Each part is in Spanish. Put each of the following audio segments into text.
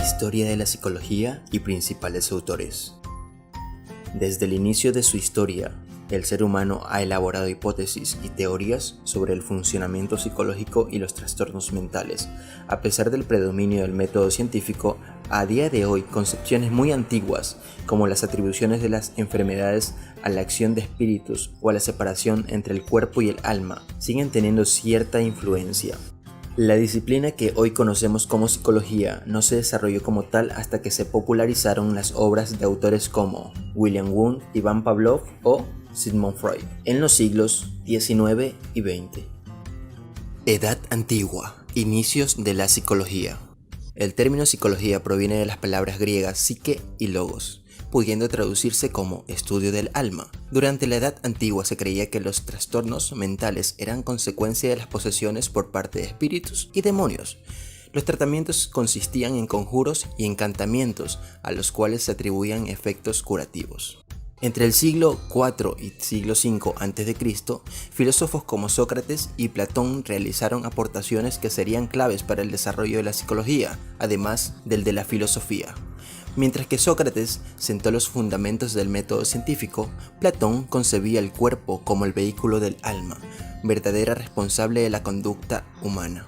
Historia de la psicología y principales autores. Desde el inicio de su historia, el ser humano ha elaborado hipótesis y teorías sobre el funcionamiento psicológico y los trastornos mentales. A pesar del predominio del método científico, a día de hoy concepciones muy antiguas, como las atribuciones de las enfermedades a la acción de espíritus o a la separación entre el cuerpo y el alma, siguen teniendo cierta influencia. La disciplina que hoy conocemos como psicología no se desarrolló como tal hasta que se popularizaron las obras de autores como William Wundt, Ivan Pavlov o Sigmund Freud en los siglos XIX y XX. Edad antigua. Inicios de la psicología. El término psicología proviene de las palabras griegas psique y logos, pudiendo traducirse como estudio del alma. Durante la Edad Antigua se creía que los trastornos mentales eran consecuencia de las posesiones por parte de espíritus y demonios. Los tratamientos consistían en conjuros y encantamientos, a los cuales se atribuían efectos curativos. Entre el siglo IV y siglo V a.C., filósofos como Sócrates y Platón realizaron aportaciones que serían claves para el desarrollo de la psicología, además del de la filosofía. Mientras que Sócrates sentó los fundamentos del método científico, Platón concebía el cuerpo como el vehículo del alma, verdadera responsable de la conducta humana.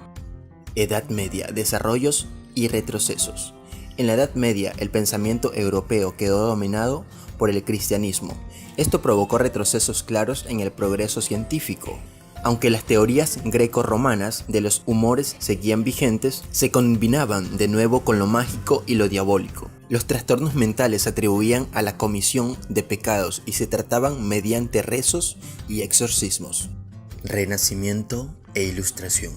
Edad Media, desarrollos y retrocesos. En la Edad Media, el pensamiento europeo quedó dominado por el cristianismo. Esto provocó retrocesos claros en el progreso científico. Aunque las teorías greco-romanas de los humores seguían vigentes, se combinaban de nuevo con lo mágico y lo diabólico. Los trastornos mentales se atribuían a la comisión de pecados y se trataban mediante rezos y exorcismos. Renacimiento e Ilustración.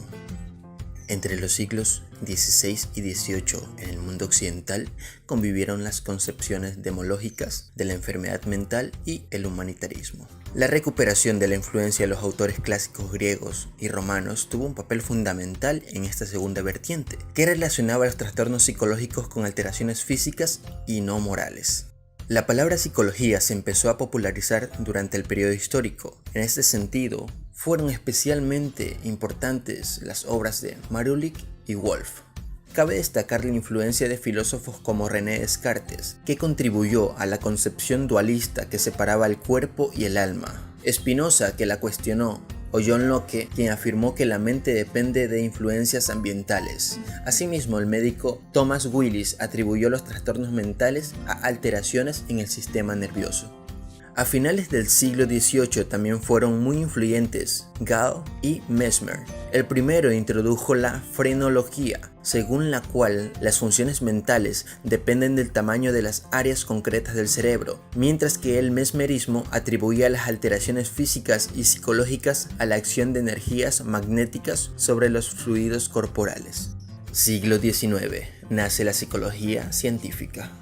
Entre los siglos XVI y XVIII en el mundo occidental convivieron las concepciones demológicas de la enfermedad mental y el humanitarismo. La recuperación de la influencia de los autores clásicos griegos y romanos tuvo un papel fundamental en esta segunda vertiente, que relacionaba los trastornos psicológicos con alteraciones físicas y no morales. La palabra psicología se empezó a popularizar durante el periodo histórico. En este sentido, fueron especialmente importantes las obras de Marulik y Wolff. Cabe destacar la influencia de filósofos como René Descartes, que contribuyó a la concepción dualista que separaba el cuerpo y el alma, Spinoza, que la cuestionó, o John Locke, quien afirmó que la mente depende de influencias ambientales. Asimismo, el médico Thomas Willis atribuyó los trastornos mentales a alteraciones en el sistema nervioso. A finales del siglo XVIII también fueron muy influyentes Gall y Mesmer. El primero introdujo la frenología, según la cual las funciones mentales dependen del tamaño de las áreas concretas del cerebro, mientras que el mesmerismo atribuía las alteraciones físicas y psicológicas a la acción de energías magnéticas sobre los fluidos corporales. Siglo XIX. Nace la psicología científica.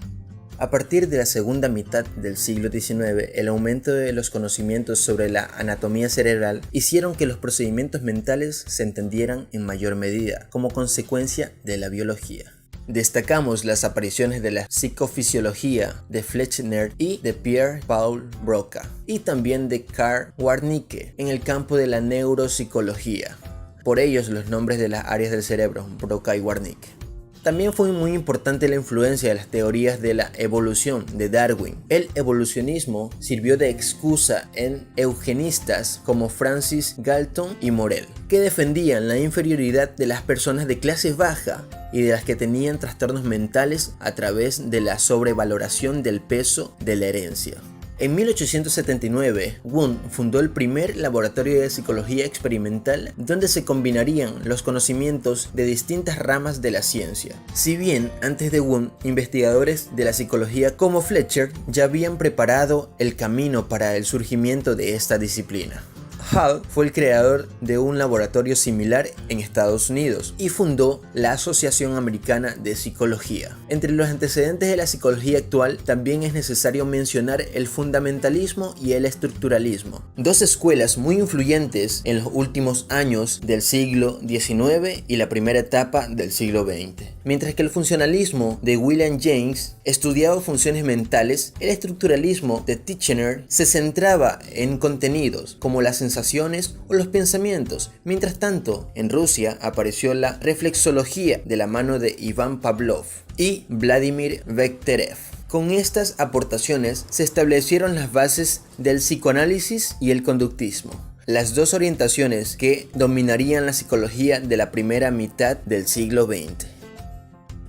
A partir de la segunda mitad del siglo XIX, el aumento de los conocimientos sobre la anatomía cerebral hicieron que los procedimientos mentales se entendieran en mayor medida, como consecuencia de la biología. Destacamos las apariciones de la psicofisiología de Fechner y de Pierre-Paul Broca, y también de Karl Wernicke en el campo de la neuropsicología. Por ellos los nombres de las áreas del cerebro, Broca y Wernicke. También fue muy importante la influencia de las teorías de la evolución de Darwin. El evolucionismo sirvió de excusa en eugenistas como Francis Galton y Morel, que defendían la inferioridad de las personas de clase baja y de las que tenían trastornos mentales a través de la sobrevaloración del peso de la herencia. En 1879, Wundt fundó el primer laboratorio de psicología experimental donde se combinarían los conocimientos de distintas ramas de la ciencia. Si bien antes de Wundt, investigadores de la psicología como Fletcher ya habían preparado el camino para el surgimiento de esta disciplina. Hall fue el creador de un laboratorio similar en Estados Unidos y fundó la Asociación Americana de Psicología. Entre los antecedentes de la psicología actual también es necesario mencionar el fundamentalismo y el estructuralismo, dos escuelas muy influyentes en los últimos años del siglo XIX y la primera etapa del siglo XX. Mientras que el funcionalismo de William James estudiaba funciones mentales, el estructuralismo de Titchener se centraba en contenidos como las sensaciones o los pensamientos. Mientras tanto, en Rusia apareció la reflexología de la mano de Iván Pavlov y Vladimir Bekhterev. Con estas aportaciones se establecieron las bases del psicoanálisis y el conductismo, las dos orientaciones que dominarían la psicología de la primera mitad del siglo XX.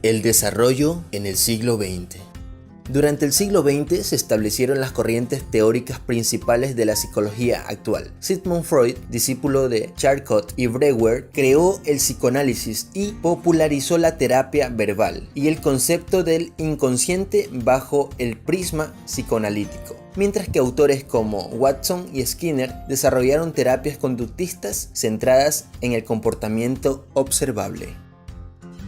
El desarrollo en el siglo XX. Durante el siglo XX se establecieron las corrientes teóricas principales de la psicología actual. Sigmund Freud, discípulo de Charcot y Breuer, creó el psicoanálisis y popularizó la terapia verbal y el concepto del inconsciente bajo el prisma psicoanalítico. Mientras que autores como Watson y Skinner desarrollaron terapias conductistas centradas en el comportamiento observable.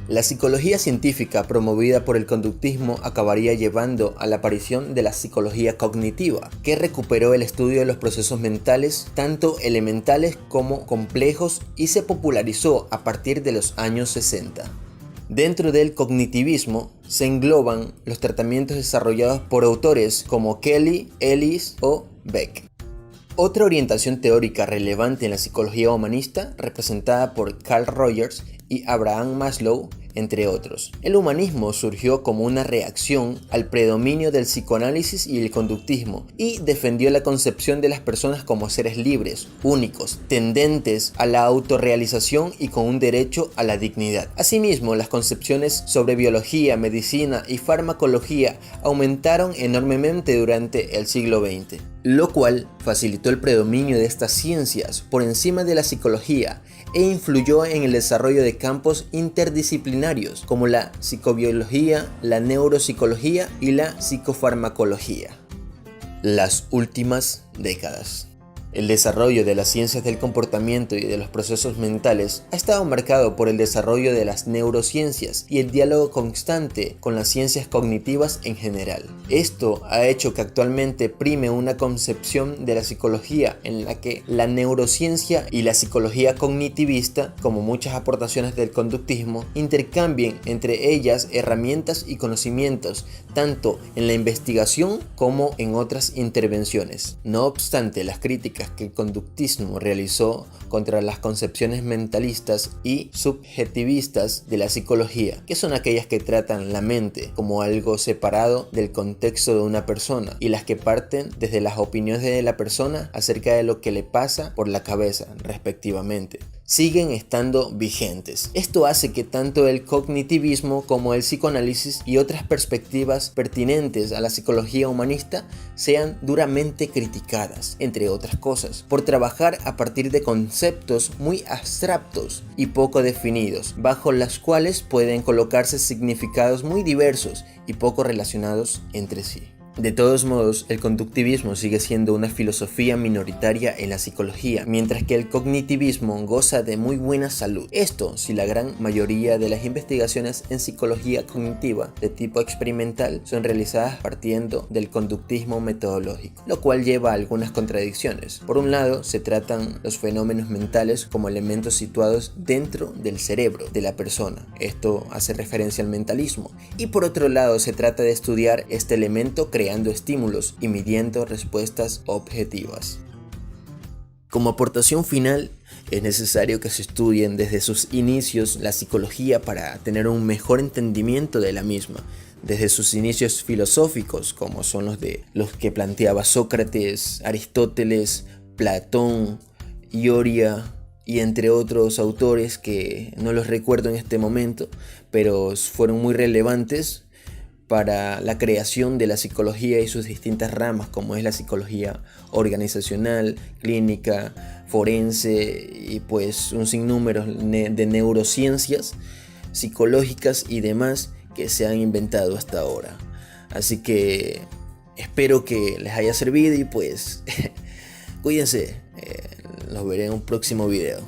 La psicología científica promovida por el conductismo acabaría llevando a la aparición de la psicología cognitiva, que recuperó el estudio de los procesos mentales, tanto elementales como complejos, y se popularizó a partir de los años 60. Dentro del cognitivismo se engloban los tratamientos desarrollados por autores como Kelly, Ellis o Beck. Otra orientación teórica relevante en la psicología humanista, representada por Carl Rogers y Abraham Maslow, entre otros. El humanismo surgió como una reacción al predominio del psicoanálisis y el conductismo, y defendió la concepción de las personas como seres libres, únicos, tendentes a la autorrealización y con un derecho a la dignidad. Asimismo, las concepciones sobre biología, medicina y farmacología aumentaron enormemente durante el siglo XX, lo cual facilitó el predominio de estas ciencias por encima de la psicología e influyó en el desarrollo de campos interdisciplinarios como la psicobiología, la neuropsicología y la psicofarmacología. Las últimas décadas. El desarrollo de las ciencias del comportamiento y de los procesos mentales ha estado marcado por el desarrollo de las neurociencias y el diálogo constante con las ciencias cognitivas en general. Esto ha hecho que actualmente prime una concepción de la psicología en la que la neurociencia y la psicología cognitivista, como muchas aportaciones del conductismo, intercambien entre ellas herramientas y conocimientos, tanto en la investigación como en otras intervenciones. No obstante, las críticas que el conductismo realizó contra las concepciones mentalistas y subjetivistas de la psicología, que son aquellas que tratan la mente como algo separado del contexto de una persona y las que parten desde las opiniones de la persona acerca de lo que le pasa por la cabeza, respectivamente, siguen estando vigentes. Esto hace que tanto el cognitivismo como el psicoanálisis y otras perspectivas pertinentes a la psicología humanista sean duramente criticadas, entre otras cosas, por trabajar a partir de conceptos muy abstractos y poco definidos, bajo las cuales pueden colocarse significados muy diversos y poco relacionados entre sí. De todos modos, el conductivismo sigue siendo una filosofía minoritaria en la psicología, mientras que el cognitivismo goza de muy buena salud. Esto si la gran mayoría de las investigaciones en psicología cognitiva de tipo experimental son realizadas partiendo del conductismo metodológico, lo cual lleva a algunas contradicciones. Por un lado, se tratan los fenómenos mentales como elementos situados dentro del cerebro de la persona. Esto hace referencia al mentalismo. Y por otro lado, se trata de estudiar este elemento creando estímulos y midiendo respuestas objetivas. Como aportación final, es necesario que se estudien desde sus inicios la psicología para tener un mejor entendimiento de la misma, desde sus inicios filosóficos, como son los que planteaba Sócrates, Aristóteles, Platón, Ioria y entre otros autores que no los recuerdo en este momento, pero fueron muy relevantes para la creación de la psicología y sus distintas ramas, como es la psicología organizacional, clínica, forense y pues un sinnúmero de neurociencias psicológicas y demás que se han inventado hasta ahora. Así que espero que les haya servido y pues cuídense, los veré en un próximo video.